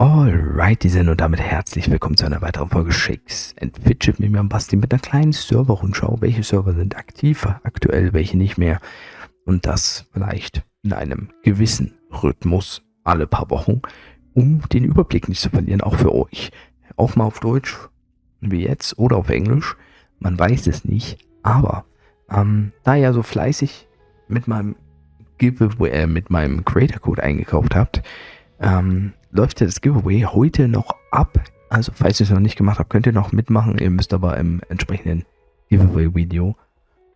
Alrighty, und damit herzlich willkommen zu einer weiteren Folge Shakes and Fidget mit mir am Basti mit einer kleinen Server-Rundschau. Welche Server sind aktiv, aktuell, welche nicht mehr. Und das vielleicht in einem gewissen Rhythmus alle paar Wochen, um den Überblick nicht zu verlieren, auch für euch. Auch mal auf Deutsch, wie jetzt, oder auf Englisch. Man weiß es nicht, aber da ihr so fleißig mit meinem Giveaway, mit meinem Creator-Code eingekauft habt, läuft ja das Giveaway heute noch ab. Also falls ihr es noch nicht gemacht habt, könnt ihr noch mitmachen. Ihr müsst aber im entsprechenden Giveaway-Video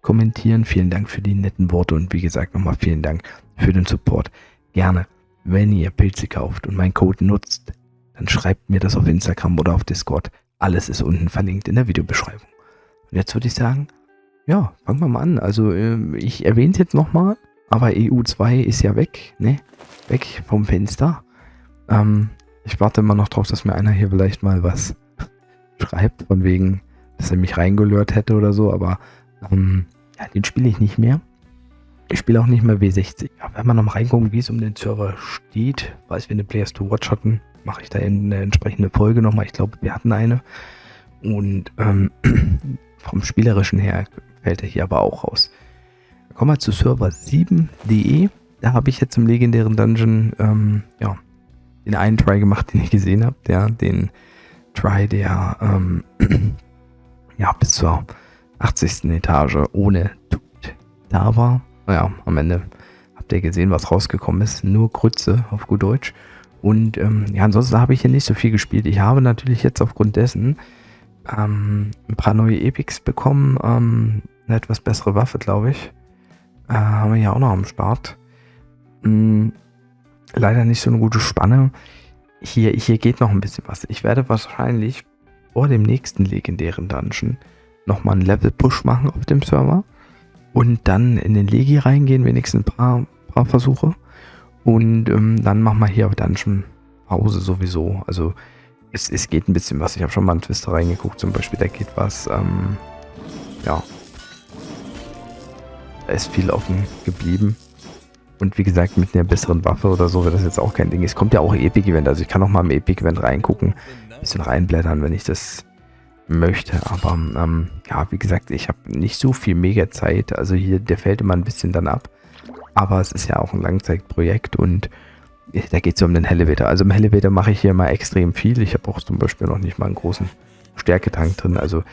kommentieren. Vielen Dank für die netten Worte und wie gesagt nochmal vielen Dank für den Support. Gerne, wenn ihr Pilze kauft und meinen Code nutzt, dann schreibt mir das auf Instagram oder auf Discord. Alles ist unten verlinkt in der Videobeschreibung. Und jetzt würde ich sagen, ja, fangen wir mal an. Also ich erwähne es jetzt nochmal, aber EU2 ist ja weg, ne? Weg vom Fenster. Ich warte immer noch drauf, dass mir einer hier vielleicht mal was schreibt, von wegen, dass er mich reingelurrt hätte oder so, aber ja, den spiele ich nicht mehr. Ich spiele auch nicht mehr W60. Ja, wenn wir noch mal reingucken, wie es um den Server steht, falls wir eine Players to Watch hatten, mache ich da eine entsprechende Folge nochmal. Ich glaube, wir hatten eine. Und vom Spielerischen her fällt er hier aber auch raus. Kommen wir zu Server 7.de. Da habe ich jetzt im legendären Dungeon ja, den einen Try gemacht, den ich gesehen habe. Den Try, der ja, bis zur 80. Etage ohne Tut da war. Naja, am Ende habt ihr gesehen, was rausgekommen ist. Nur Grütze auf gut Deutsch. Und ja, ansonsten habe ich hier nicht so viel gespielt. Ich habe natürlich jetzt aufgrund dessen ein paar neue Epics bekommen. Eine etwas bessere Waffe, glaube ich. Haben wir hier auch noch am Start. Leider nicht so eine gute Spanne. Hier geht noch ein bisschen was. Ich werde wahrscheinlich vor dem nächsten legendären Dungeon nochmal einen Level-Push machen auf dem Server. Und dann in den Legi reingehen, wenigstens ein paar Versuche. Und dann machen wir hier auf Dungeon Pause sowieso. Also es geht ein bisschen was. Ich habe schon mal einen Twister reingeguckt zum Beispiel. Da geht was. Ja. Da ist viel offen geblieben. Und wie gesagt, mit einer besseren Waffe oder so wird das jetzt auch kein Ding. Es kommt ja auch Epic-Event. Also ich kann auch mal im Epic-Event reingucken. Ein bisschen reinblättern, wenn ich das möchte. Aber ja, wie gesagt, ich habe nicht so viel Mega-Zeit. Also hier, der fällt immer ein bisschen dann ab. Aber es ist ja auch ein Langzeitprojekt und da geht es um den Elevator. Also im Elevator mache ich hier mal extrem viel. Ich habe auch zum Beispiel noch nicht mal einen großen Stärketank drin. Also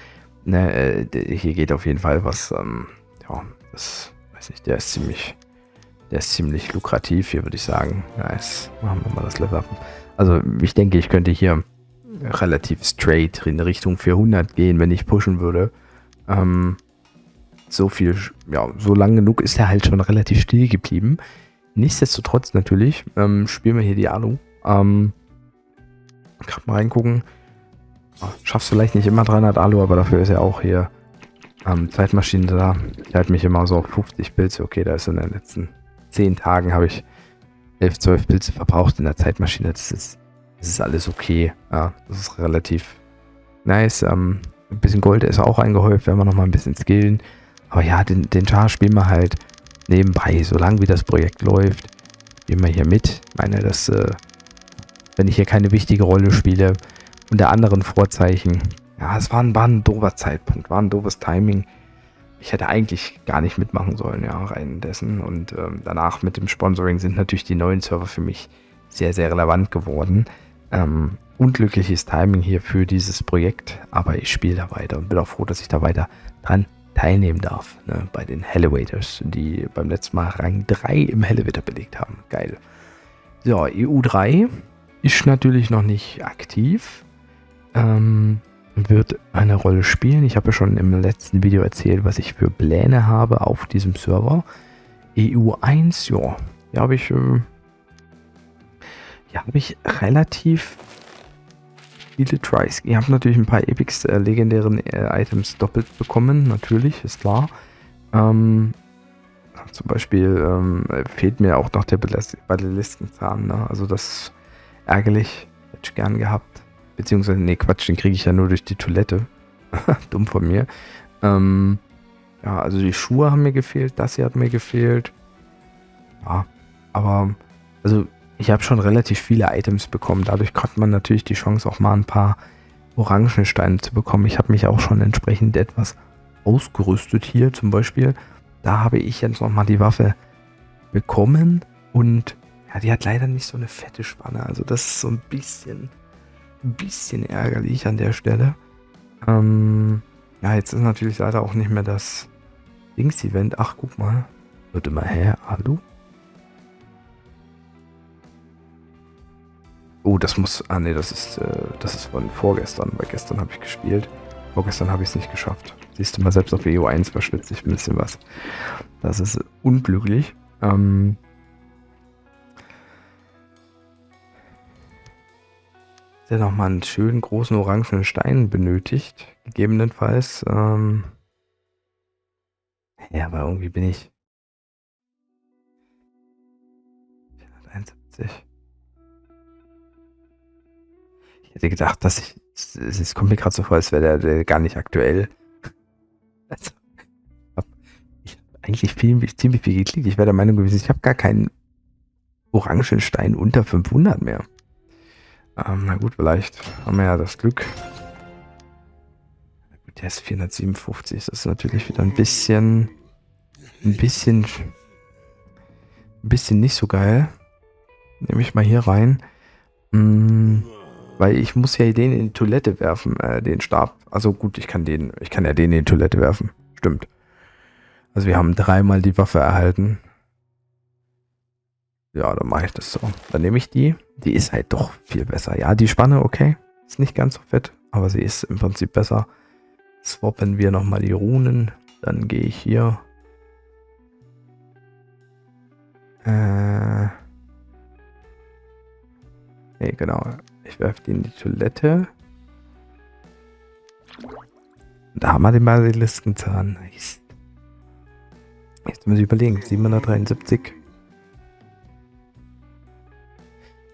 ne, hier geht auf jeden Fall was. Ja, das weiß ich, der ist ziemlich lukrativ hier, würde ich sagen. Nice. Machen wir mal das Level up. Also ich denke, ich könnte hier relativ straight in Richtung 400 gehen, wenn ich pushen würde. So viel, ja, so lang genug ist er halt schon relativ still geblieben. Nichtsdestotrotz natürlich, spielen wir hier die Alu. Gerade mal reingucken. Schaffst vielleicht nicht immer 300 Alu, aber dafür ist ja auch hier Zeitmaschine da. Ich halte mich immer so auf 50 Pilze. Okay, da ist in den letzten 10 Tagen habe ich 11, 12 Pilze verbraucht in der Zeitmaschine. Das ist alles okay. Ja, das ist relativ nice. Ein bisschen Gold ist auch eingehäuft, wenn wir noch mal ein bisschen skillen. Aber ja, den Char spielen wir halt nebenbei, solange wie das Projekt läuft. Spielen wir hier mit. Ich meine, dass wenn ich hier keine wichtige Rolle spiele, unter anderen Vorzeichen. Ja, es war ein doofer Zeitpunkt, war ein doofes Timing. Ich hätte eigentlich gar nicht mitmachen sollen, ja, rein dessen. Und danach mit dem Sponsoring sind natürlich die neuen Server für mich sehr, sehr relevant geworden. Unglückliches Timing hier für dieses Projekt, aber ich spiele da weiter und bin auch froh, dass ich da weiter dran teilnehmen darf, ne, bei den Elevators, die beim letzten Mal Rang 3 im Elevator belegt haben. Geil. So, EU3 ist natürlich noch nicht aktiv. Wird eine Rolle spielen. Ich habe ja schon im letzten Video erzählt, was ich für Pläne habe auf diesem Server. EU1, ja, hier habe ich relativ viele Tries. Ihr habt natürlich ein paar Epics legendären Items doppelt bekommen, natürlich, ist klar. Zum Beispiel fehlt mir auch noch der Basiliskenzahn, ne? Also das ist ärgerlich, hätte ich gern gehabt. Beziehungsweise, nee, Quatsch, den kriege ich ja nur durch die Toilette. Dumm von mir. Ja, also die Schuhe haben mir gefehlt, das hier hat mir gefehlt. Ja, aber, also ich habe schon relativ viele Items bekommen. Dadurch hat man natürlich die Chance, auch mal ein paar Orangensteine zu bekommen. Ich habe mich auch schon entsprechend etwas ausgerüstet hier zum Beispiel. Da habe ich jetzt nochmal die Waffe bekommen und ja, die hat leider nicht so eine fette Spanne. Also das ist so ein bisschen ärgerlich an der Stelle. Ja, jetzt ist natürlich leider auch nicht mehr das Dings-Event. Ach, guck mal. Warte mal her, Alu? Oh, das muss. Ah, nee, das ist von vorgestern, weil gestern habe ich gespielt. Vorgestern habe ich es nicht geschafft. Siehst du mal, selbst auf EO1 verschwitze ich ein bisschen was. Das ist unglücklich. Der nochmal einen schönen großen orangenen Stein benötigt. Gegebenenfalls. Ja, aber irgendwie bin ich. 471. Ich hätte gedacht, dass ich. Es kommt mir gerade so vor, als wäre der gar nicht aktuell. Also, ich habe eigentlich ziemlich viel geklickt. Ich wäre der Meinung gewesen, ich habe gar keinen orangen Stein unter 500 mehr. Na gut, vielleicht haben wir ja das Glück. Der ist 457. Das ist natürlich wieder ein bisschen nicht so geil. Nehme ich mal hier rein. Weil ich muss ja den in die Toilette werfen, den Stab. Also gut, ich kann ja den in die Toilette werfen. Stimmt. Also wir haben 3-mal die Waffe erhalten. Ja, dann mache ich das so. Dann nehme ich die. Die ist halt doch viel besser. Ja, die Spanne, okay. Ist nicht ganz so fett, aber sie ist im Prinzip besser. Swappen wir nochmal die Runen. Dann gehe ich hier. Nee, genau. Ich werfe die in die Toilette. Da haben wir den Basiliskenzahn. Nice. Jetzt müssen wir überlegen. 773.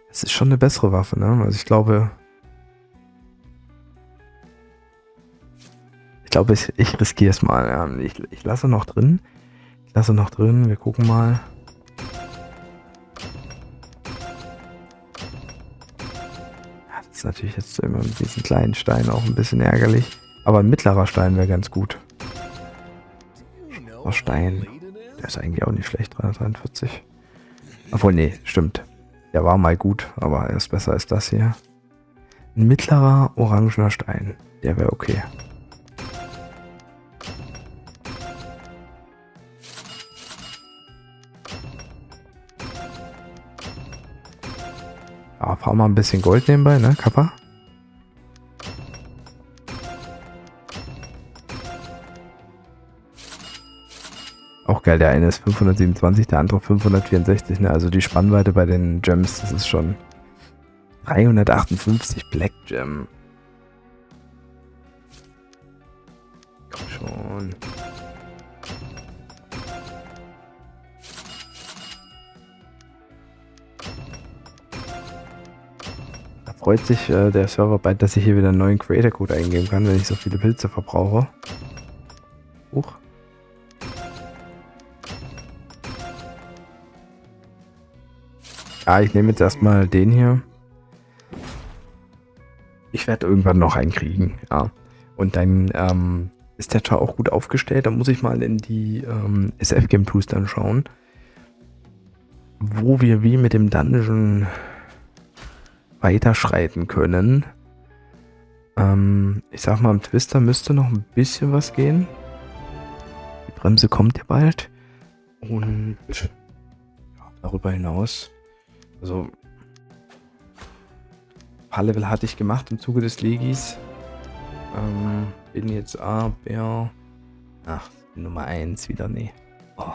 Das ist schon eine bessere Waffe, ne? Also ich glaube, ich riskiere es mal. Ja. Ich lasse noch drin. Wir gucken mal. Ja, das ist natürlich jetzt immer mit diesen kleinen Steinen auch ein bisschen ärgerlich. Aber ein mittlerer Stein wäre ganz gut. Oh, Stein. Der ist eigentlich auch nicht schlecht. 343. Obwohl, nee, stimmt. Der war mal gut, aber er ist besser als das hier. Ein mittlerer orangener Stein. Der wäre okay. Ja, fahr mal ein bisschen Gold nebenbei, ne, Kappa? Auch geil, der eine ist 527, der andere 564, ne? Also die Spannweite bei den Gems, das ist schon 358 Black Gem. Komm schon. Da freut sich der Server bald, dass ich hier wieder einen neuen Creator Code eingeben kann, wenn ich so viele Pilze verbrauche. Huch. Ja, ich nehme jetzt erstmal den hier. Ich werde irgendwann noch einen kriegen, ja. Und dann ist der Char auch gut aufgestellt. Da muss ich mal in die SF Game Tools dann schauen, wo wir wie mit dem Dungeon weiterschreiten können. Ich sag mal, im Twister müsste noch ein bisschen was gehen. Die Bremse kommt ja bald. Und ja, darüber hinaus, also ein paar Level hatte ich gemacht im Zuge des Legis. Bin jetzt aber... Ach, Nummer 1 wieder, nee. Oh.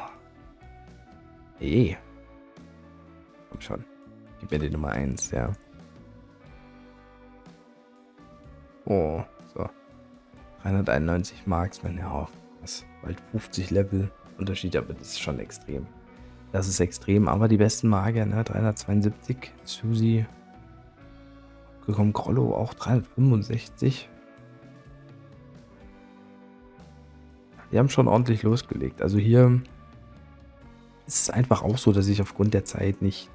Hey. Komm schon. Gib mir die Nummer 1, ja. Oh, so. 391 Marksman, ja, was, bald 50 Level Unterschied, aber das ist schon extrem. Das ist extrem, aber die besten Magier, ne, 372, Susi, gekommen, Grollo auch 365. Die haben schon ordentlich losgelegt. Also hier ist es einfach auch so, dass ich aufgrund der Zeit nicht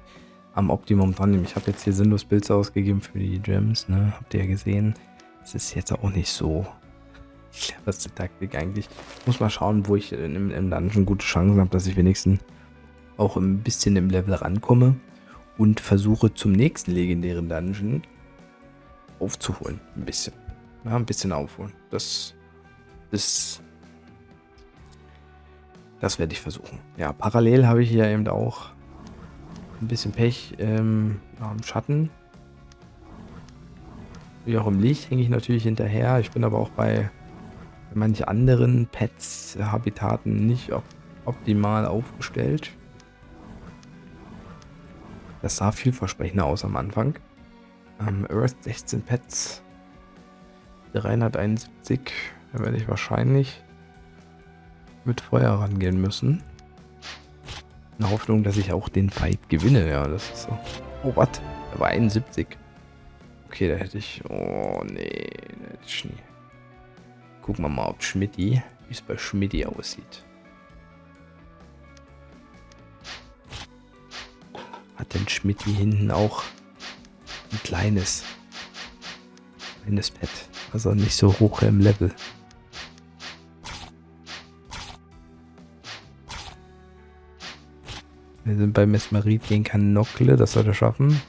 am Optimum dran. Ich habe jetzt hier sinnlos Builds ausgegeben für die Gems, ne? Habt ihr ja gesehen. Das ist jetzt auch nicht so die cleverste Taktik eigentlich. Muss mal schauen, wo ich im Dungeon gute Chancen habe, dass ich wenigstens auch ein bisschen im Level rankomme und versuche zum nächsten legendären Dungeon aufzuholen. Ein bisschen. Ja, ein bisschen aufholen. Das werde ich versuchen. Ja, parallel habe ich hier eben auch ein bisschen Pech im Schatten. Wie auch im Licht hänge ich natürlich hinterher. Ich bin aber auch bei manchen anderen Pets, Habitaten nicht optimal aufgestellt. Das sah vielversprechender aus am Anfang. Earth 16 Pets. 371. Da werde ich wahrscheinlich mit Feuer rangehen müssen. In der Hoffnung, dass ich auch den Fight gewinne. Ja, das ist so. Oh, was? Da war 71. Okay, da hätte ich... Oh, nee. Da hätte ich nie. Gucken wir mal, ob Schmidti, wie es bei Schmidti aussieht. Hat denn Schmidti hinten auch ein kleines Pet? Also nicht so hoch im Level. Wir sind bei Mesmerit gegen Kanokle, das soll er schaffen.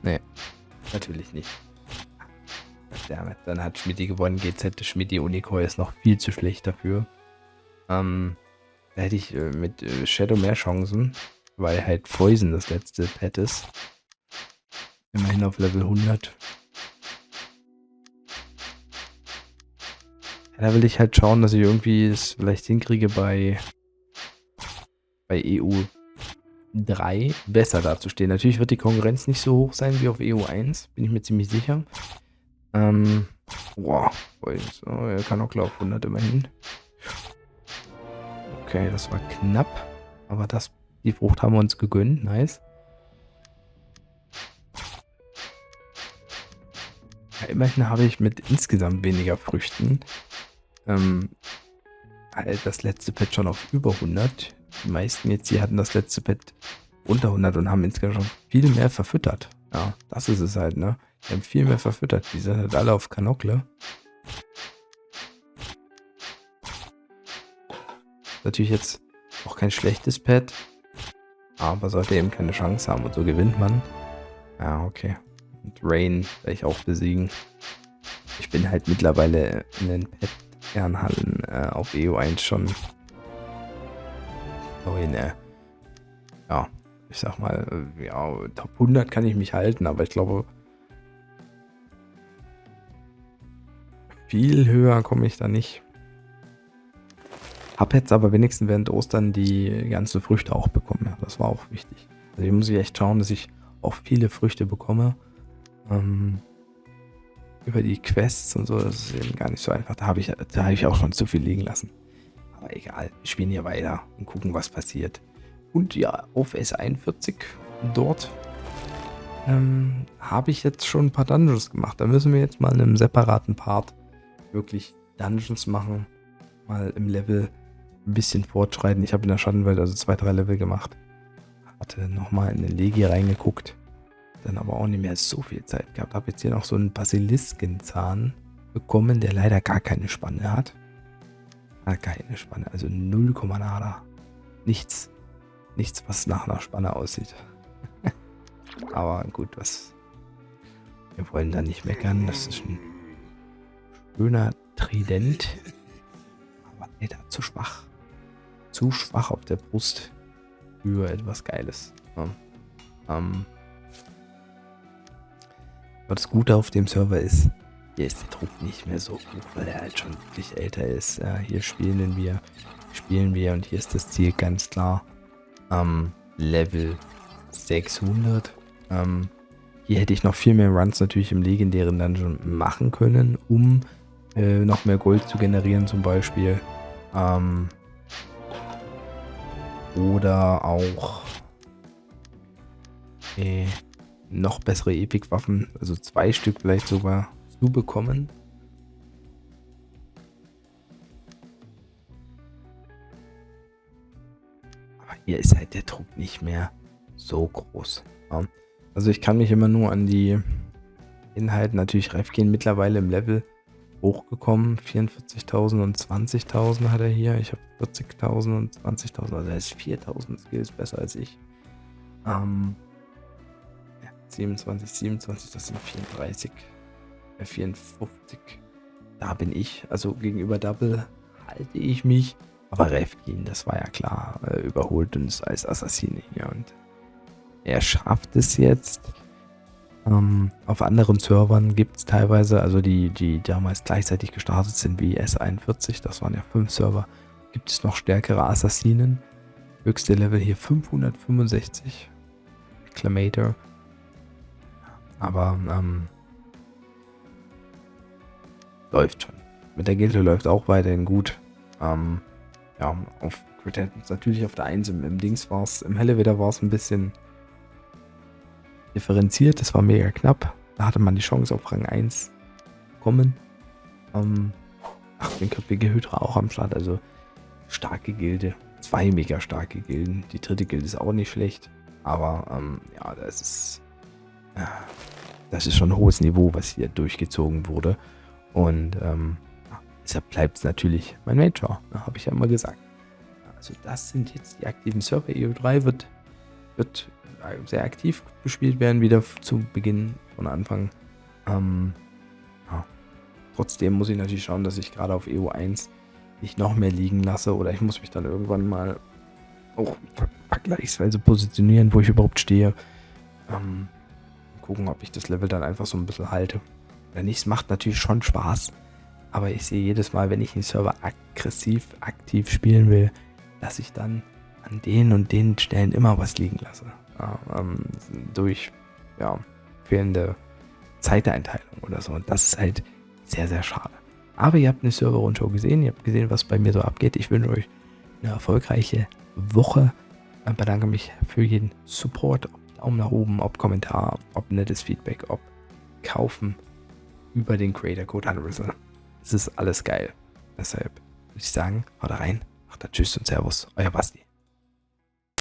Nee, natürlich nicht. Dann hat Schmidti gewonnen. GZ Schmidti Unicore ist noch viel zu schlecht dafür. Da hätte ich mit Shadow mehr Chancen, weil halt Poison das letzte Pet ist. Immerhin auf Level 100. Ja, da will ich halt schauen, dass ich irgendwie es vielleicht hinkriege bei EU 3 besser dazustehen. Natürlich wird die Konkurrenz nicht so hoch sein wie auf EU 1, bin ich mir ziemlich sicher. Boah, so, er kann auch auf 100 immerhin. Okay, das war knapp, aber die Frucht haben wir uns gegönnt, nice. Ja, immerhin habe ich mit insgesamt weniger Früchten halt das letzte Pet schon auf über 100. Die meisten jetzt hier hatten das letzte Pet unter 100 und haben insgesamt viel mehr verfüttert. Ja, das ist es halt, ne? Die haben viel mehr verfüttert. Die sind halt alle auf Kanokle. Natürlich jetzt auch kein schlechtes Pet. Aber sollte eben keine Chance haben und so gewinnt man. Ja, okay. Und Rain werde ich auch besiegen. Ich bin halt mittlerweile in den Pet-Ehrenhallen auf EU1 schon. Ja, ich sag mal, ja, Top 100 kann ich mich halten, aber ich glaube, viel höher komme ich da nicht. Hab jetzt aber wenigstens während Ostern die ganzen Früchte auch bekommen. Ja, das war auch wichtig. Also hier muss ich echt schauen, dass ich auch viele Früchte bekomme. Über die Quests und so, das ist eben gar nicht so einfach. Da habe ich auch schon zu viel liegen lassen. Aber egal, wir spielen hier weiter und gucken, was passiert. Und ja, auf S41 dort habe ich jetzt schon ein paar Dungeons gemacht. Da müssen wir jetzt mal in einem separaten Part wirklich Dungeons machen. Mal im Level ein bisschen fortschreiten. Ich habe in der Schattenwelt also 2-3 Level gemacht. Hatte nochmal in den Legi reingeguckt. Dann aber auch nicht mehr so viel Zeit gehabt. Habe jetzt hier noch so einen Basiliskenzahn bekommen, der leider gar keine Spanne hat. Hat keine Spanne, also 0, nada. Nichts, was nach einer Spanne aussieht. Aber gut, wir wollen da nicht meckern. Das ist ein schöner Trident. Aber leider zu schwach. Zu schwach auf der Brust für etwas Geiles. Aber das Gute auf dem Server ist, hier ist der Druck nicht mehr so gut, weil er halt schon wirklich älter ist. Hier spielen wir und hier ist das Ziel ganz klar Level 600. Hier hätte ich noch viel mehr Runs natürlich im legendären Dungeon machen können, um noch mehr Gold zu generieren zum Beispiel. Oder auch noch bessere Epic-Waffen, also 2 Stück vielleicht sogar zu bekommen. Aber hier ist halt der Druck nicht mehr so groß. Ja. Also ich kann mich immer nur an die Inhalte, natürlich Ref gehen mittlerweile im Level hochgekommen. 44.000 und 20.000 hat er hier. Ich habe 40.000 und 20.000, also er ist 4.000 Skills besser als ich. 27, das sind 34, 54. Da bin ich, also gegenüber Double halte ich mich. Aber Refkin, das war ja klar, überholt uns als Assassine hier und er schafft es jetzt. Auf anderen Servern gibt es teilweise, also die damals gleichzeitig gestartet sind wie S41, das waren ja 5 Server, gibt es noch stärkere Assassinen. Höchste Level hier 565. Acclamator. Aber läuft schon. Mit der Gilde läuft auch weiterhin gut. Ja, auf Crit natürlich auf der 1 im Dings war es, im Elevator war es ein bisschen differenziert, das war mega knapp. Da hatte man die Chance auf Rang 1 kommen. 18-köpfige Hydra auch am Start, also starke Gilde. 2 mega starke Gilden. Die 3. Gilde ist auch nicht schlecht. Aber ja, das ist schon ein hohes Niveau, was hier durchgezogen wurde. Und deshalb bleibt es natürlich mein Major, habe ich ja immer gesagt. Also das sind jetzt die aktiven Server. EU3 wird sehr aktiv gespielt werden, wieder zu Beginn von Anfang. Ja. Trotzdem muss ich natürlich schauen, dass ich gerade auf EU1 nicht noch mehr liegen lasse, oder ich muss mich dann irgendwann mal auch vergleichsweise positionieren, wo ich überhaupt stehe. Gucken, ob ich das Level dann einfach so ein bisschen halte. Wenn nicht, es macht natürlich schon Spaß. Aber ich sehe jedes Mal, wenn ich den Server aggressiv, aktiv spielen will, dass ich dann an den und den Stellen immer was liegen lasse. Durch fehlende Zeiteinteilung oder so. Und das ist halt sehr, sehr schade. Aber ihr habt eine Server-Rundschau gesehen. Ihr habt gesehen, was bei mir so abgeht. Ich wünsche euch eine erfolgreiche Woche. Ich bedanke mich für jeden Support. Ob Daumen nach oben, ob Kommentar, ob nettes Feedback, ob Kaufen über den Creator Code Unrizzle. Es ist alles geil. Deshalb würde ich sagen, haut rein, macht da Tschüss und Servus, euer Basti.